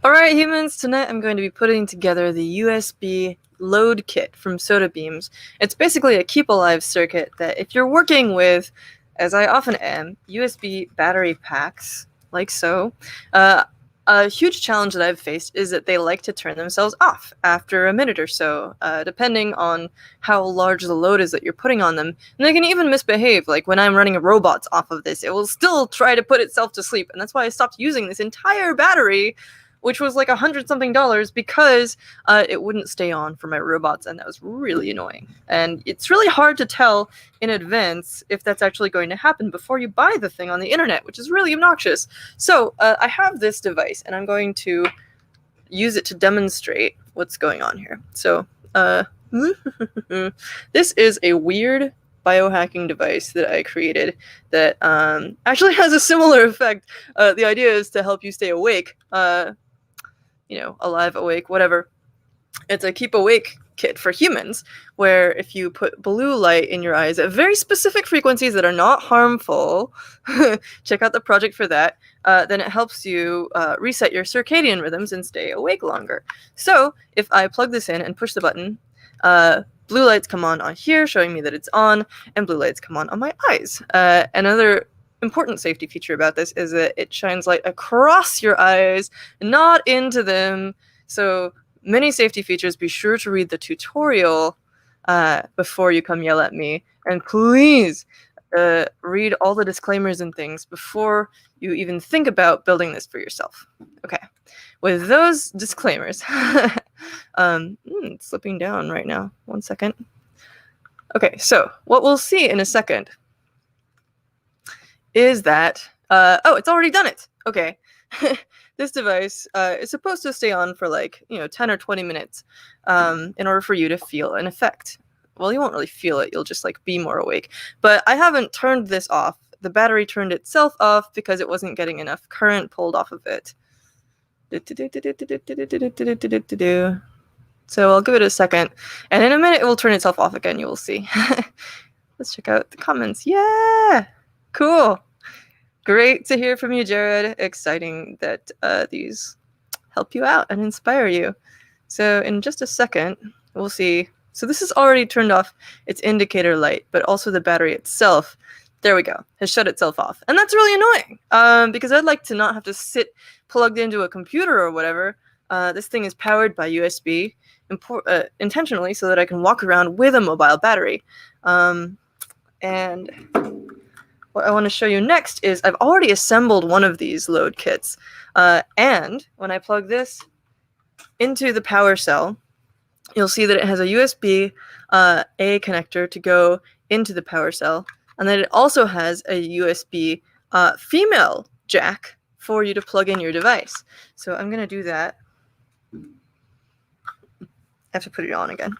Alright humans, tonight I'm going to be putting together the USB load kit from Sotabeams. It's basically a keep alive circuit that if you're working with, as I often am, USB battery packs, like so, a huge challenge that I've faced is that they like to turn themselves off after a minute or so, depending on how large the load is that you're putting on them. And they can even misbehave, like when I'm running robots off of this, it will still try to put itself to sleep, and that's why I stopped using this entire battery, which was like $100-something, because it wouldn't stay on for my robots, and that was really annoying. And it's really hard to tell in advance if that's actually going to happen before you buy the thing on the internet, which is really obnoxious. So I have this device, and I'm going to use it to demonstrate what's going on here. So this is a weird biohacking device that I created that actually has a similar effect. The idea is to help you stay awake. Alive, awake, whatever. It's a keep awake kit for humans, where if you put blue light in your eyes at very specific frequencies that are not harmful, check out the project for that, then it helps you reset your circadian rhythms and stay awake longer. So if I plug this in and push the button, blue lights come on here, showing me that it's on, and blue lights come on my eyes. Another important safety feature about this is that it shines light across your eyes, not into them. So many safety features. Be sure to read the tutorial before you come yell at me, and please read all the disclaimers and things before you even think about building this for yourself. Okay, with those disclaimers, it's slipping down right now. 1 second. Okay, so what we'll see in a second is that, oh, it's already done it. Okay. This device is supposed to stay on for 10 or 20 minutes in order for you to feel an effect. Well, you won't really feel it. You'll just be more awake. But I haven't turned this off. The battery turned itself off because it wasn't getting enough current pulled off of it. So I'll give it a second. And in a minute, it will turn itself off again. You will see. Let's check out the comments. Yeah! Cool. Great to hear from you, Jared. Exciting that these help you out and inspire you. So in just a second, we'll see. So this is already turned off its indicator light, but also the battery itself, there we go, has shut itself off. And that's really annoying, because I'd like to not have to sit plugged into a computer or whatever. This thing is powered by USB intentionally so that I can walk around with a mobile battery. And what I want to show you next is I've already assembled one of these load kits. And when I plug this into the power cell, you'll see that it has a USB A connector to go into the power cell. And then it also has a USB female jack for you to plug in your device. So I'm going to do that. I have to put it on again.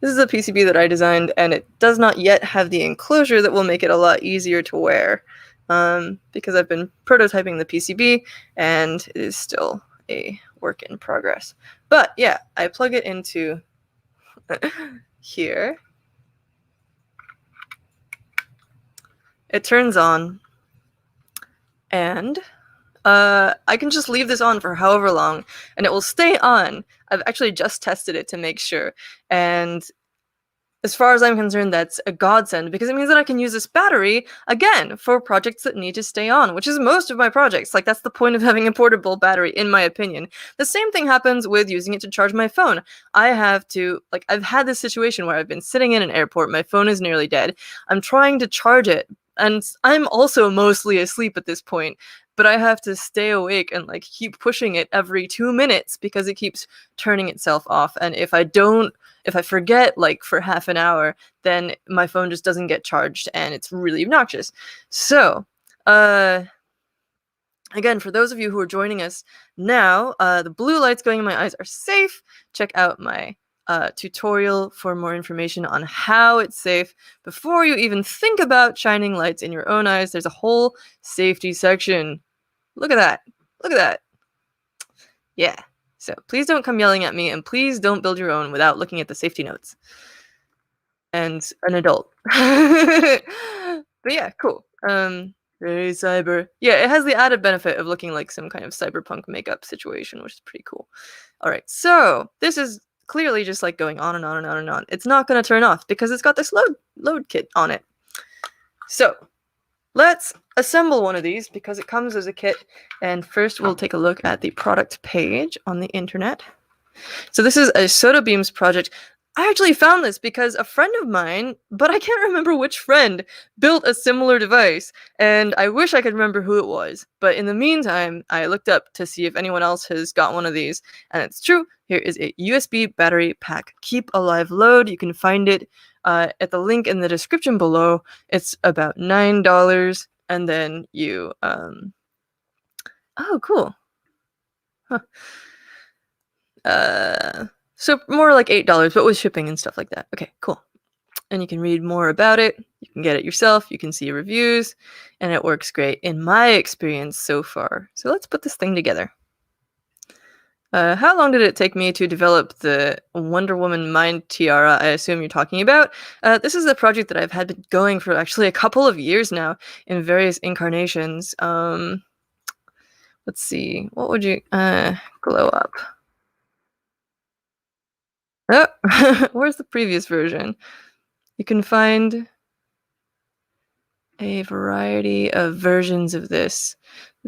This is a PCB that I designed, and it does not yet have the enclosure that will make it a lot easier to wear, because I've been prototyping the PCB, and it is still a work in progress. But yeah, I plug it into here. It turns on, and I can just leave this on for however long, and it will stay on. I've actually just tested it to make sure, and as far as I'm concerned, that's a godsend, because it means that I can use this battery, again, for projects that need to stay on, which is most of my projects. That's the point of having a portable battery, in my opinion. The same thing happens with using it to charge my phone. I have to, I've had this situation where I've been sitting in an airport, my phone is nearly dead, I'm trying to charge it, and I'm also mostly asleep at this point, but I have to stay awake and keep pushing it every 2 minutes because it keeps turning itself off. And if I forget for half an hour, then my phone just doesn't get charged, and it's really obnoxious. So, again, for those of you who are joining us now, the blue lights going in my eyes are safe. Check out my tutorial for more information on how it's safe before you even think about shining lights in your own eyes. There's a whole safety section. Look at that. Look at that. Yeah. So please don't come yelling at me, and please don't build your own without looking at the safety notes. And an adult. But yeah, cool. Very cyber. Yeah, it has the added benefit of looking like some kind of cyberpunk makeup situation, which is pretty cool. All right, so this is clearly just like going on and on and on and on. It's not going to turn off because it's got this load kit on it. So let's assemble one of these because it comes as a kit. And first we'll take a look at the product page on the internet. So this is a Sotabeams project. I actually found this because a friend of mine, but I can't remember which friend, built a similar device, and I wish I could remember who it was. But in the meantime, I looked up to see if anyone else has got one of these, and it's true. Here is a USB battery pack keep alive load. You can find it at the link in the description below. It's about $9, and then you oh, cool. Huh. So more like $8, but with shipping and stuff like that. Okay, cool. And you can read more about it. You can get it yourself. You can see reviews, and it works great in my experience so far. So let's put this thing together. How long did it take me to develop the Wonder Woman Mind Tiara I assume you're talking about? This is a project that I've had been going for actually a couple of years now in various incarnations. Let's see. What would you glow up? Oh, where's the previous version? You can find a variety of versions of this.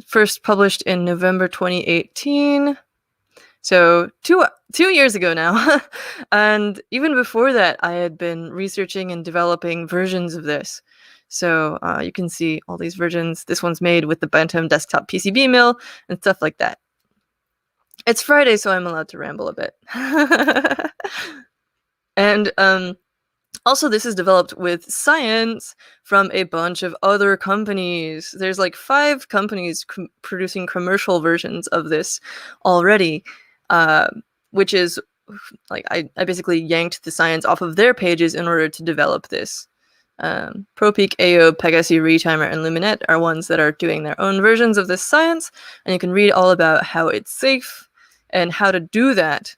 First published in November 2018. So two years ago now. And even before that, I had been researching and developing versions of this. So you can see all these versions. This one's made with the Bantam desktop PCB mill and stuff like that. It's Friday, so I'm allowed to ramble a bit. And also, this is developed with science from a bunch of other companies. There's like 5 companies producing commercial versions of this already, which is like I basically yanked the science off of their pages in order to develop this. ProPeak, AO, Pegasi, Retimer, and Luminet are ones that are doing their own versions of this science, and you can read all about how it's safe and how to do that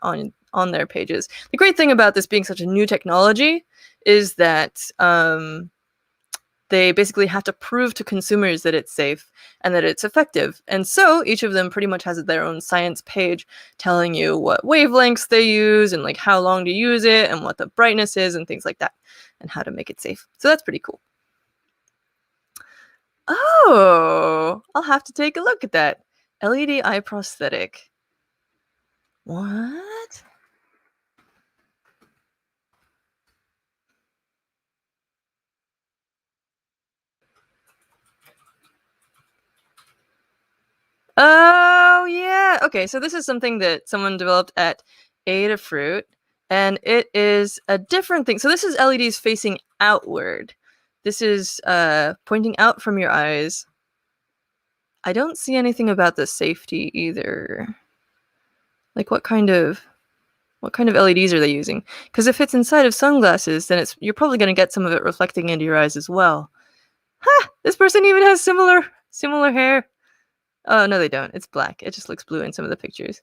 on their pages. The great thing about this being such a new technology is that they basically have to prove to consumers that it's safe and that it's effective. And so each of them pretty much has their own science page telling you what wavelengths they use and like how long to use it and what the brightness is and things like that and how to make it safe. So that's pretty cool. Oh, I'll have to take a look at that. LED eye prosthetic. What? Oh, yeah. Okay, so this is something that someone developed at Adafruit, and it is a different thing. So this is LEDs facing outward. This is pointing out from your eyes. I don't see anything about the safety either. Like what kind of LEDs are they using? Because if it's inside of sunglasses, then you're probably going to get some of it reflecting into your eyes as well. Ha! This person even has similar hair. Oh, no, they don't. It's black. It just looks blue in some of the pictures.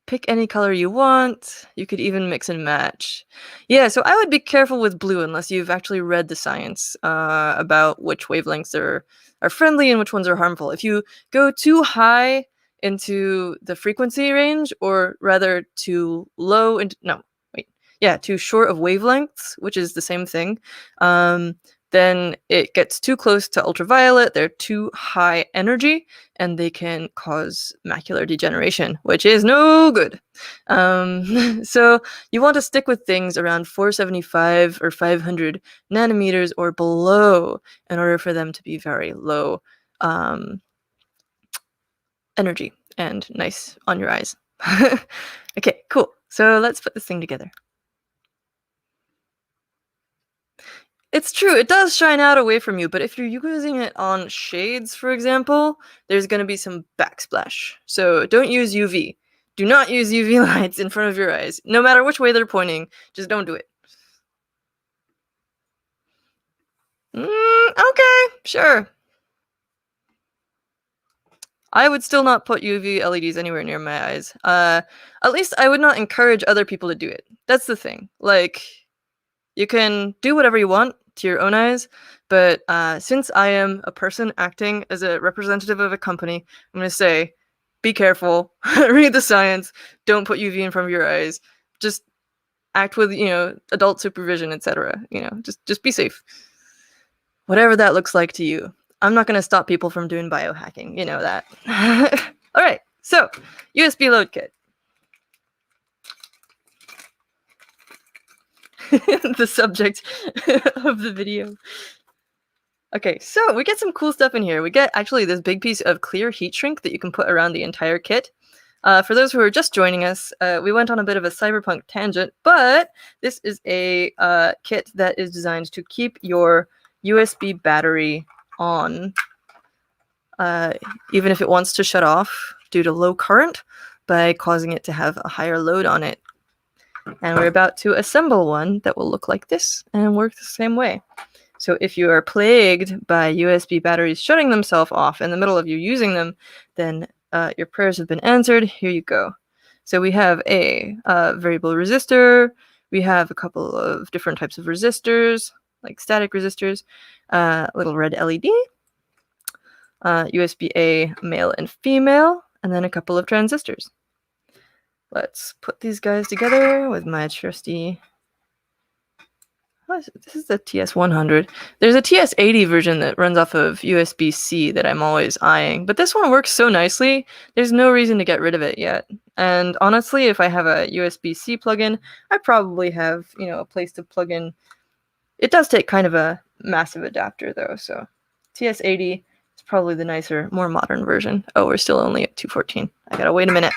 Pick any color you want. You could even mix and match. Yeah, so I would be careful with blue unless you've actually read the science about which wavelengths are friendly and which ones are harmful. If you go too high into the frequency range, or rather too low too short of wavelengths, which is the same thing, then it gets too close to ultraviolet, they're too high energy, and they can cause macular degeneration, which is no good. So you want to stick with things around 475 or 500 nanometers or below in order for them to be very low energy and nice on your eyes. Okay, cool. So let's put this thing together. It's true, it does shine out away from you, but if you're using it on shades, for example, there's going to be some backsplash. So don't use UV. Do not use UV lights in front of your eyes. No matter which way they're pointing, just don't do it. Okay, sure. I would still not put UV LEDs anywhere near my eyes. At least I would not encourage other people to do it. That's the thing. Like, you can do whatever you want, to your own eyes. But since I am a person acting as a representative of a company, I'm going to say, be careful, read the science, don't put UV in front of your eyes, just act with, adult supervision, etc. Just be safe. Whatever that looks like to you. I'm not going to stop people from doing biohacking, you know that. All right, so USB load kit. The subject of the video. Okay, so we get some cool stuff in here. We get actually this big piece of clear heat shrink that you can put around the entire kit. For those who are just joining us, we went on a bit of a cyberpunk tangent, but this is a kit that is designed to keep your USB battery on, even if it wants to shut off due to low current, by causing it to have a higher load on it. And we're about to assemble one that will look like this and work the same way. So if you are plagued by USB batteries shutting themselves off in the middle of you using them, then your prayers have been answered. Here you go. So we have a variable resistor. We have a couple of different types of resistors, like static resistors, little red LED, USB-A male and female, and then a couple of transistors. Let's put these guys together with my trusty... This is the TS100. There's a TS80 version that runs off of USB-C that I'm always eyeing, but this one works so nicely, there's no reason to get rid of it yet. And honestly, if I have a USB-C plug-in, I probably have, a place to plug in. It does take kind of a massive adapter though, so TS80 is probably the nicer, more modern version. Oh, we're still only at 214. I gotta wait a minute.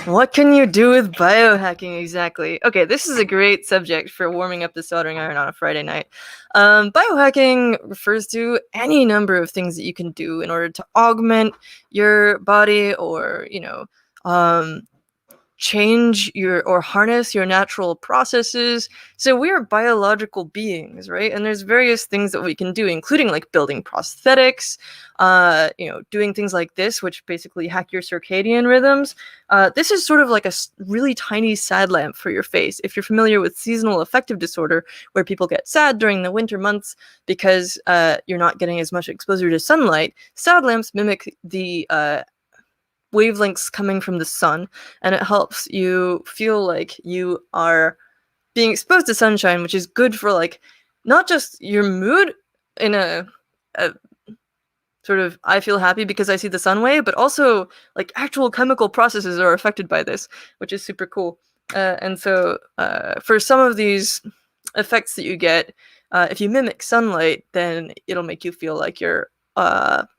What can you do with biohacking exactly? Okay, this is a great subject for warming up the soldering iron on a Friday night. Biohacking refers to any number of things that you can do in order to augment your body or, change or harness your natural processes. So we are biological beings, right? And there's various things that we can do, including like building prosthetics, doing things like this, which basically hack your circadian rhythms. This is sort of like a really tiny sad lamp for your face. If you're familiar with seasonal affective disorder, where people get sad during the winter months because you're not getting as much exposure to sunlight, sad lamps mimic the wavelengths coming from the sun, and it helps you feel like you are being exposed to sunshine, which is good for like not just your mood in a sort of I feel happy because I see the sun way, but also like actual chemical processes are affected by this, which is super cool. And so for some of these effects that you get, if you mimic sunlight, then it'll make you feel like you're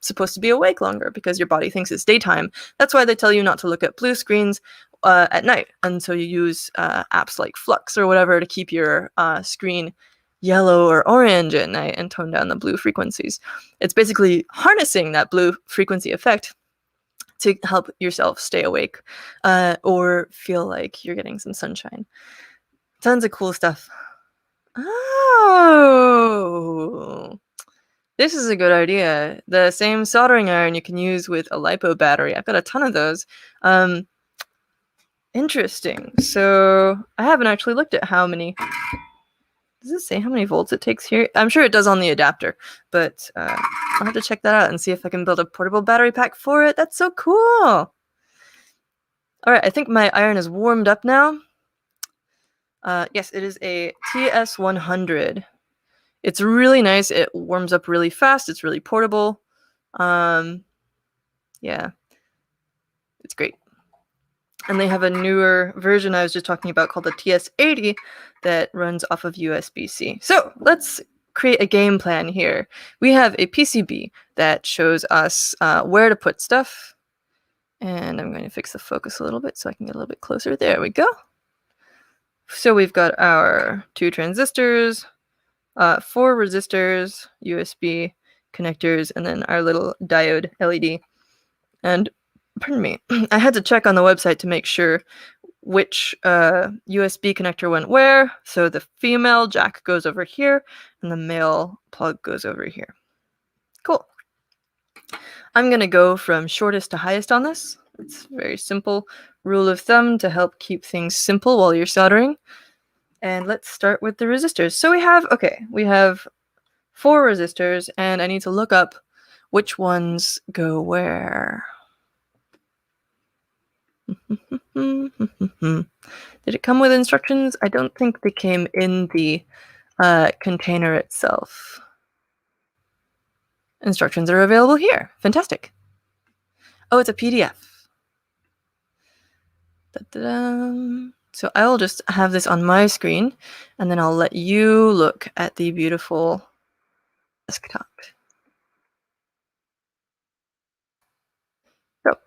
supposed to be awake longer because your body thinks it's daytime. That's why they tell you not to look at blue screens at night. And so you use apps like Flux or whatever to keep your screen yellow or orange at night and tone down the blue frequencies. It's basically harnessing that blue frequency effect to help yourself stay awake or feel like you're getting some sunshine. Tons of cool stuff. Oh, this is a good idea. The same soldering iron you can use with a LiPo battery. I've got a ton of those. Interesting. So I haven't actually looked at how many. Does it say how many volts it takes here? I'm sure it does on the adapter, but I'll have to check that out and see if I can build a portable battery pack for it. That's so cool. All right, I think my iron is warmed up now. Yes, it is a TS100. It's really nice. It warms up really fast. It's really portable. Yeah, it's great. And they have a newer version I was just talking about called the TS80 that runs off of USB-C. So let's create a game plan here. We have a PCB that shows us where to put stuff. And I'm going to fix the focus a little bit so I can get a little bit closer. There we go. So we've got our 2 transistors, 4 resistors, USB connectors, and then our little diode LED. And pardon me, I had to check on the website to make sure which USB connector went where. So the female jack goes over here, and the male plug goes over here. Cool. I'm going to go from shortest to highest on this. It's a very simple rule of thumb to help keep things simple while you're soldering. And let's start with the resistors. So we have 4 resistors, and I need to look up which ones go where. Did it come with instructions? I don't think they came in the container itself. Instructions are available here. Fantastic. Oh, it's a PDF. Da-da-da. So I will just have this on my screen, and then I'll let you look at the beautiful desktop. So,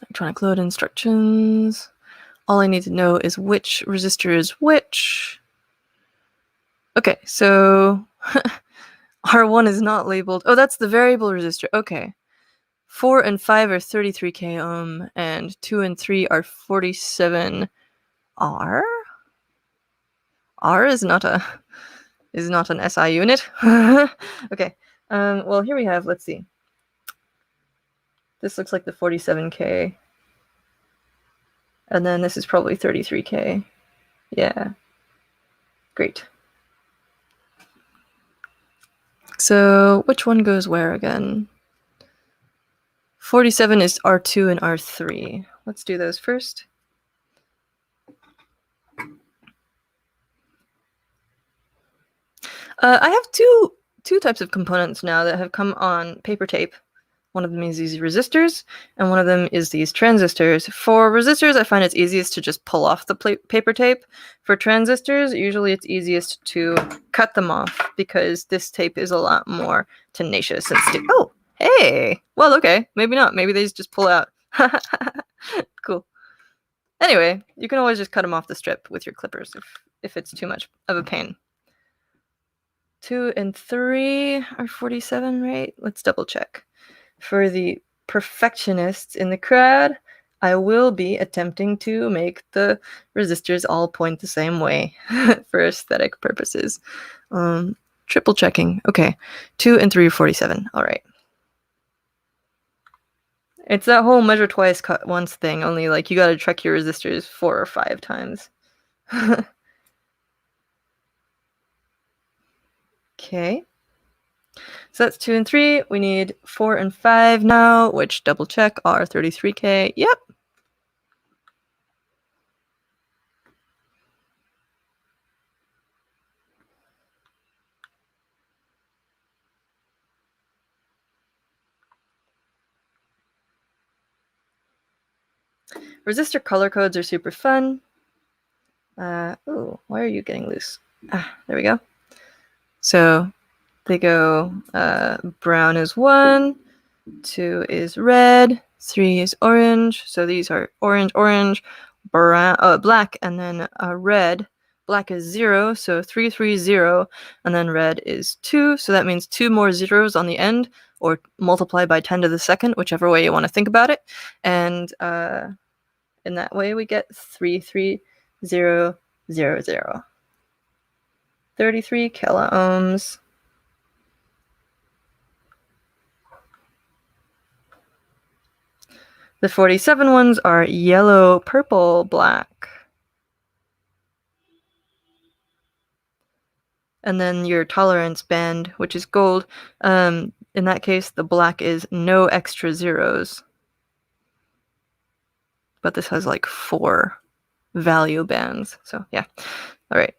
electronic load instructions. All I need to know is which resistor is which. Okay, so R1 is not labeled. Oh, that's the variable resistor. Okay. 4 and 5 are 33k ohm, and 2 and 3 are 47 R. R is not an SI unit. Okay. Well, here we have. Let's see. This looks like the 47k, and then this is probably 33k. Yeah. Great. So which one goes where again? 47 is R2 and R3. Let's do those first. I have two types of components now that have come on paper tape. One of them is these resistors, and one of them is these transistors. For resistors, I find it's easiest to just pull off the paper tape. For transistors, usually it's easiest to cut them off because this tape is a lot more tenacious and sticky. Oh, hey! Well, okay, maybe not. Maybe they just pull out. Cool. Anyway, you can always just cut them off the strip with your clippers if it's too much of a pain. 2 and 3 are 47, right? Let's double check. For the perfectionists in the crowd, I will be attempting to make the resistors all point the same way for aesthetic purposes. Triple checking. Okay, 2 and 3 are 47. All right. It's that whole measure twice, cut once thing, only like you gotta check your resistors 4 or 5 times. Okay. So that's 2 and 3. We need 4 and 5 now, which double check are 33k. Yep. Resistor color codes are super fun. Oh, why are you getting loose? There we go. So they go brown is 1, 2 is red, 3 is orange. So these are orange, orange, brown, black, and then red. Black is 0, so 3, 3, 0, and then red is 2. So that means 2 more zeros on the end, or multiply by 10 to the second, whichever way you want to think about it. And in that way, we get 33000. 33 kiloohms. The 47 ones are yellow, purple, black. And then your tolerance band, which is gold. In that case, the black is no extra zeros. But this has like 4 value bands. So yeah. All right.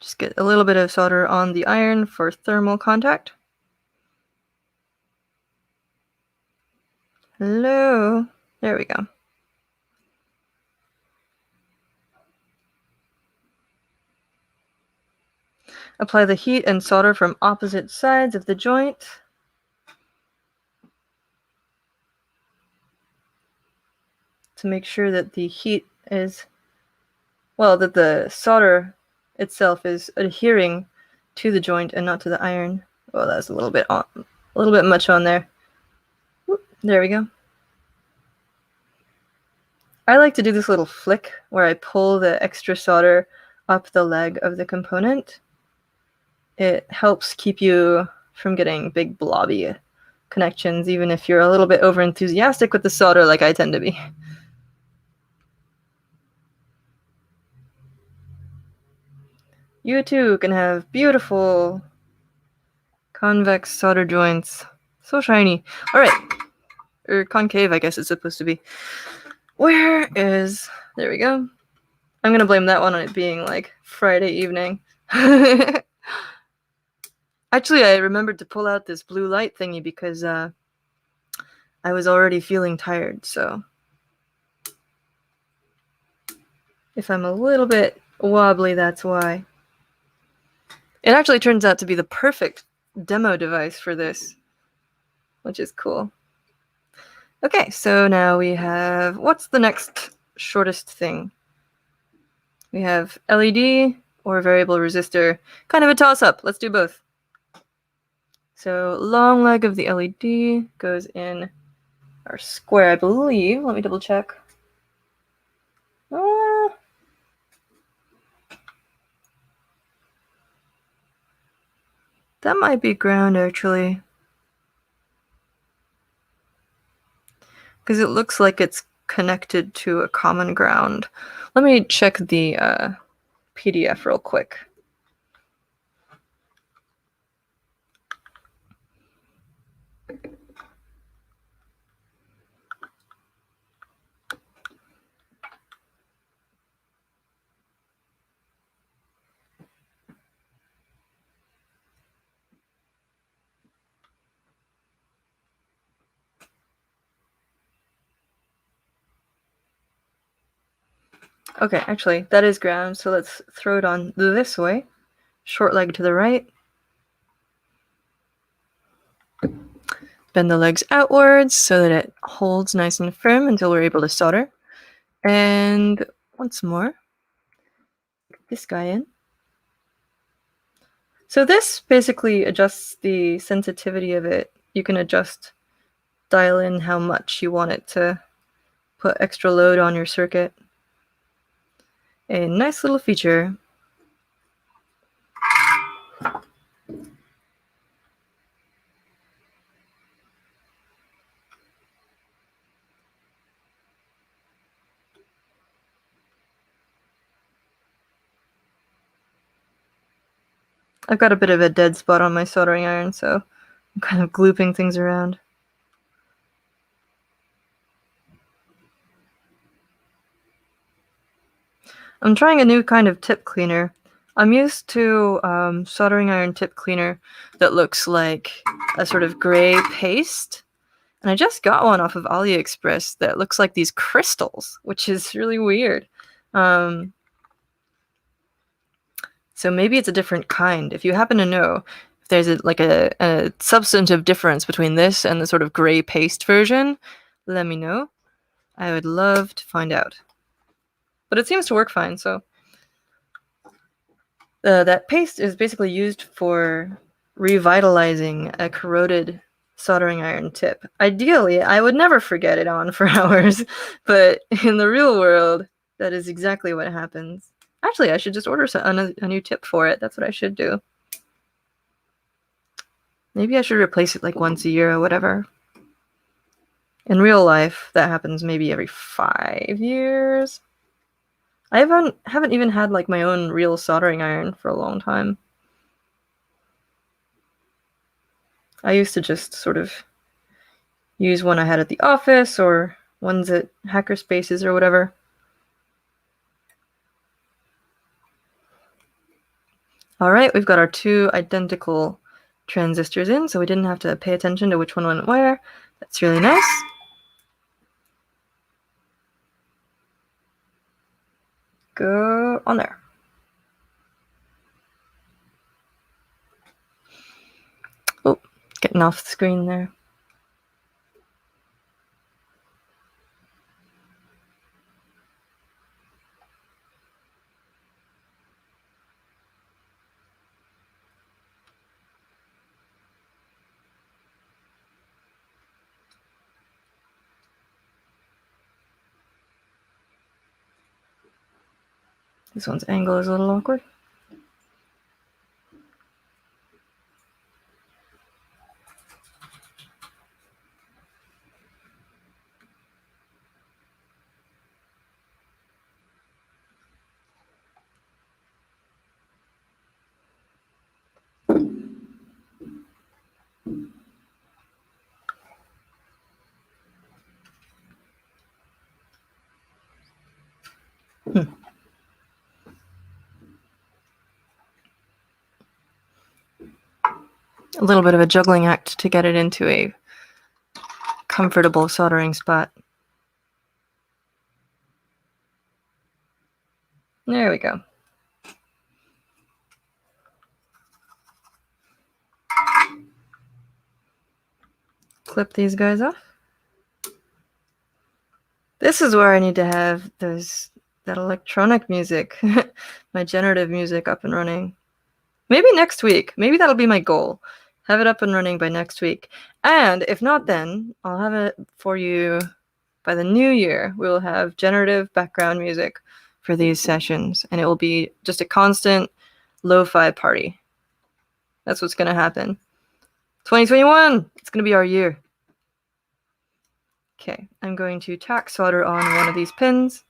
Just get a little bit of solder on the iron for thermal contact. Hello. There we go. Apply the heat and solder from opposite sides of the joint. To make sure that the heat is, well, that the solder itself is adhering to the joint and not to the iron. Oh, that's a little bit much on there. Whoop, there we go. I like to do this little flick where I pull the extra solder up the leg of the component. It helps keep you from getting big blobby connections, even if you're a little bit over enthusiastic with the solder like I tend to be. You too can have beautiful convex solder joints. So shiny. Alright. Or concave, I guess it's supposed to be. Where is... There we go. I'm gonna blame that one on it being like Friday evening. Actually, I remembered to pull out this blue light thingy because I was already feeling tired, so if I'm a little bit wobbly, that's why. It actually turns out to be the perfect demo device for this, which is cool. Okay, so now we have... What's the next shortest thing? We have LED or variable resistor. Kind of a toss-up. Let's do both. So long leg of the LED goes in our square, I believe. Let me double check. That might be ground, actually. Because it looks like it's connected to a common ground. Let me check the PDF real quick. Okay, actually, that is ground, so let's throw it on this way. Short leg to the right. Bend the legs outwards so that it holds nice and firm until we're able to solder. And once more, this guy in. So this basically adjusts the sensitivity of it. You can dial in how much you want it to put extra load on your circuit. A nice little feature. I've got a bit of a dead spot on my soldering iron, so I'm kind of glooping things around. I'm trying a new kind of tip cleaner. I'm used to soldering iron tip cleaner that looks like a sort of gray paste. And I just got one off of AliExpress that looks like these crystals, which is really weird. So maybe it's a different kind. If you happen to know if there's a substantive difference between this and the sort of gray paste version, let me know. I would love to find out. But it seems to work fine, so... that paste is basically used for revitalizing a corroded soldering iron tip. Ideally, I would never forget it on for hours, but in the real world, that is exactly what happens. Actually, I should just order a new tip for it. That's what I should do. Maybe I should replace it like once a year or whatever. In real life, that happens maybe every 5 years. I haven't even had like my own real soldering iron for a long time. I used to just sort of use one I had at the office or ones at Hackerspaces or whatever. Alright, we've got our 2 identical transistors in, so we didn't have to pay attention to which one went where. That's really nice. Go on there. Oh, getting off the screen there. This one's angle is a little awkward. A little bit of a juggling act to get it into a comfortable soldering spot. There we go. Clip these guys off. This is where I need to have that electronic music, my generative music up and running. Maybe next week. Maybe that'll be my goal. Have it up and running by next week. And if not then, I'll have it for you by the new year. We will have generative background music for these sessions, and it will be just a constant lo-fi party. That's what's going to happen. 2021, it's going to be our year. Okay, I'm going to tack solder on one of these pins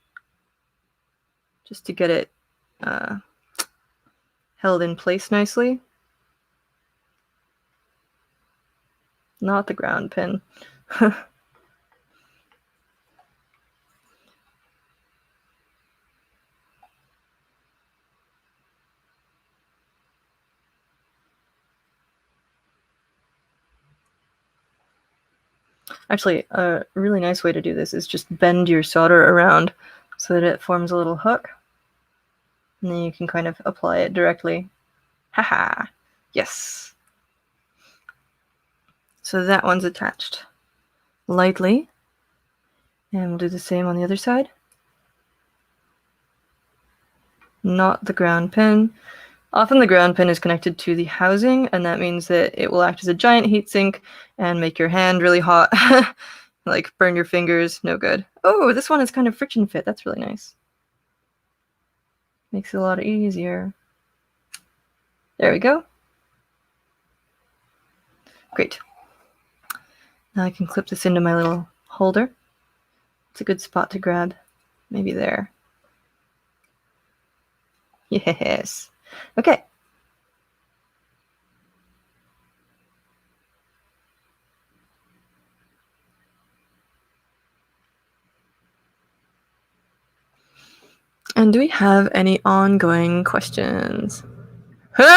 just to get it held in place nicely. Not the ground pin. Actually, a really nice way to do this is just bend your solder around so that it forms a little hook. And then you can kind of apply it directly. Haha! Yes! So that one's attached lightly. And we'll do the same on the other side. Not the ground pin. Often the ground pin is connected to the housing, and that means that it will act as a giant heatsink and make your hand really hot. Like burn your fingers, no good. Oh, this one is kind of friction fit. That's really nice. Makes it a lot easier. There we go. Great. Now I can clip this into my little holder. It's a good spot to grab. Maybe there. Yes. Okay. And do we have any ongoing questions? There's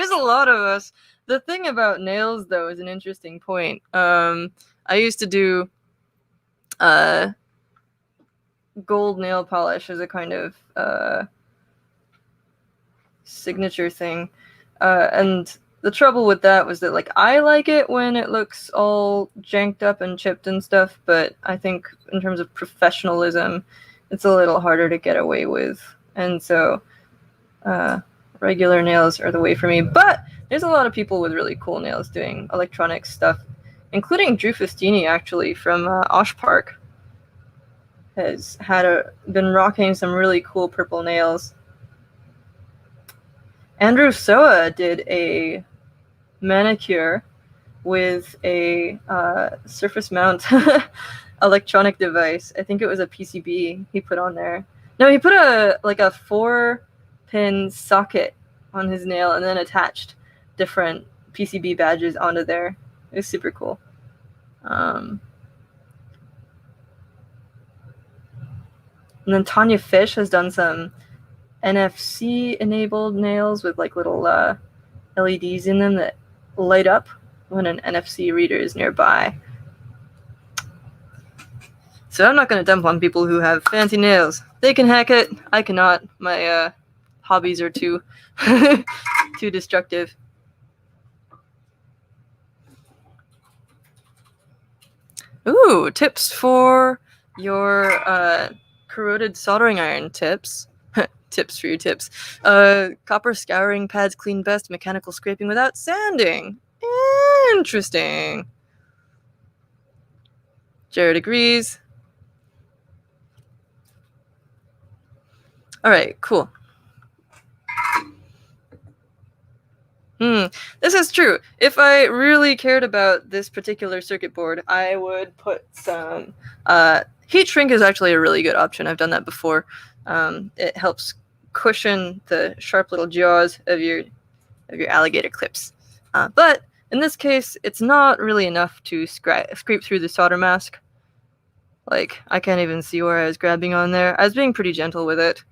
a lot of us. The thing about nails, though, is an interesting point. I used to do gold nail polish as a kind of signature thing. And the trouble with that was that, like, I like it when it looks all janked up and chipped and stuff, but I think in terms of professionalism, it's a little harder to get away with. And so regular nails are the way for me. But there's a lot of people with really cool nails doing electronic stuff, including Drew Festini, actually, from Osh Park, has been rocking some really cool purple nails. Andrew Soa did a manicure with a surface mount electronic device. I think it was a PCB he put on there. No, he put a 4-pin socket on his nail and then attached different PCB badges onto there. It was super cool. And then Tanya Fish has done some NFC-enabled nails with like little LEDs in them that light up when an NFC reader is nearby. So I'm not going to dump on people who have fancy nails. They can hack it. I cannot. My hobbies are too too destructive. Ooh, tips for your corroded soldering iron tips. Tips for your tips. Copper scouring pads clean best. Mechanical scraping without sanding. Interesting. Jared agrees. All right, cool. This is true. If I really cared about this particular circuit board, I would put some heat shrink is actually a really good option. I've done that before. It helps cushion the sharp little jaws of your alligator clips. But in this case, it's not really enough to scrape through the solder mask. Like, I can't even see where I was grabbing on there. I was being pretty gentle with it.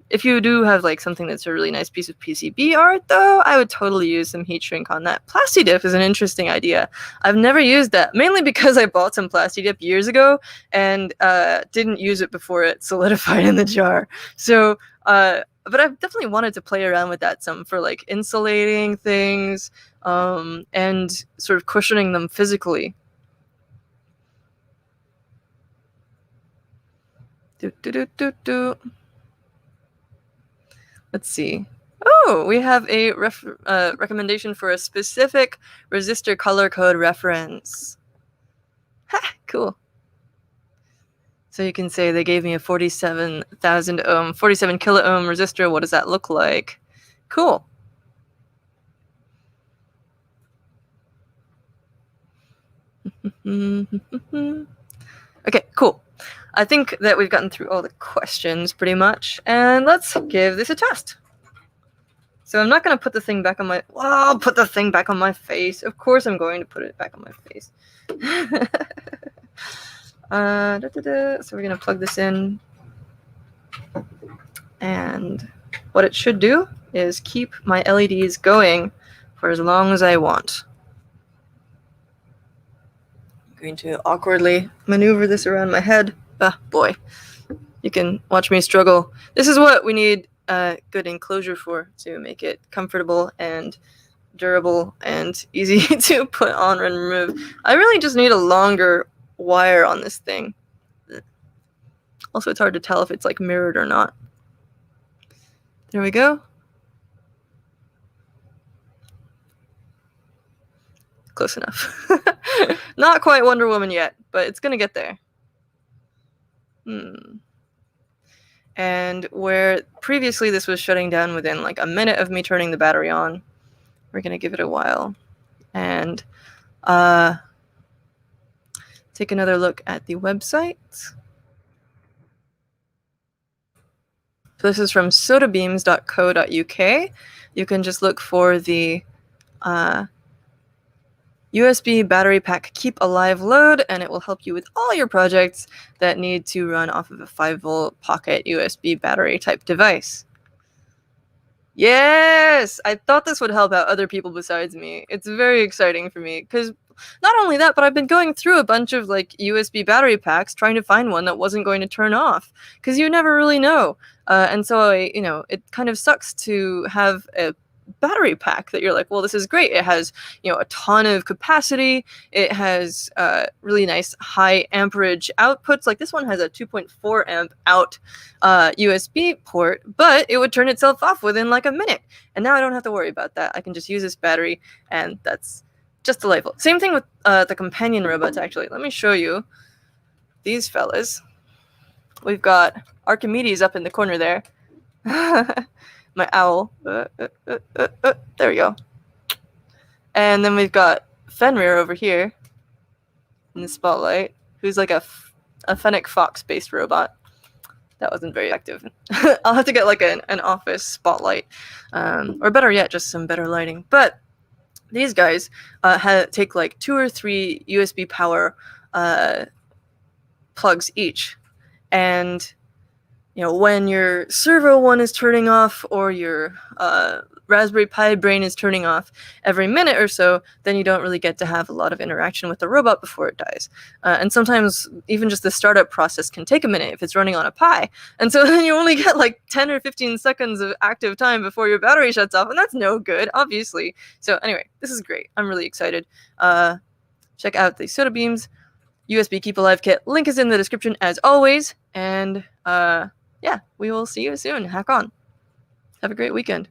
If you do have like something that's a really nice piece of PCB art, though, I would totally use some heat shrink on that. Plastidip is an interesting idea. I've never used that, mainly because I bought some Plastidip years ago and didn't use it before it solidified in the jar. So, but I've definitely wanted to play around with that some for like insulating things and sort of cushioning them physically. Let's see. Oh, we have a recommendation for a specific resistor color code reference. Ha, cool. So you can say they gave me a 47,000 ohm, 47 kilo ohm resistor. What does that look like? Cool. Okay, cool. I think that we've gotten through all the questions pretty much, and let's give this a test. So I'm not going to put the thing back on my... Well, I'll put the thing back on my face. Of course I'm going to put it back on my face. So we're going to plug this in. And what it should do is keep my LEDs going for as long as I want. I'm going to awkwardly maneuver this around my head. Ah, boy. You can watch me struggle. This is what we need good enclosure for, to make it comfortable and durable and easy to put on and remove. I really just need a longer wire on this thing. Also, it's hard to tell if it's like mirrored or not. There we go. Close enough. Not quite Wonder Woman yet, but it's gonna get there. And where previously this was shutting down within like a minute of me turning the battery on, we're gonna give it a while. And take another look at the website. So this is from sotabeams.co.uk. You can just look for the USB battery pack keep alive load, and it will help you with all your projects that need to run off of a 5-volt pocket USB battery type device. Yes! I thought this would help out other people besides me. It's very exciting for me, because not only that, but I've been going through a bunch of like USB battery packs trying to find one that wasn't going to turn off, because you never really know. And so, it kind of sucks to have a battery pack that you're like, well, this is great. It has, a ton of capacity. It has really nice high amperage outputs. Like this one has a 2.4 amp out USB port, but it would turn itself off within like a minute. And now I don't have to worry about that. I can just use this battery, and that's just delightful. Same thing with the companion robots, actually. Let me show you these fellas. We've got Archimedes up in the corner there. My owl. There we go. And then we've got Fenrir over here in the spotlight, who's like a Fennec Fox-based robot. That wasn't very effective. I'll have to get like an office spotlight, or better yet, just some better lighting. But these guys take like 2 or 3 USB power plugs each, and when your servo one is turning off or your Raspberry Pi brain is turning off every minute or so, then you don't really get to have a lot of interaction with the robot before it dies. And sometimes even just the startup process can take a minute if it's running on a Pi. And so then you only get like 10 or 15 seconds of active time before your battery shuts off, and that's no good, obviously. So anyway, this is great. I'm really excited. Check out the Sotabeams USB Keep Alive kit. Link is in the description as always. And yeah, we will see you soon. Hack on. Have a great weekend.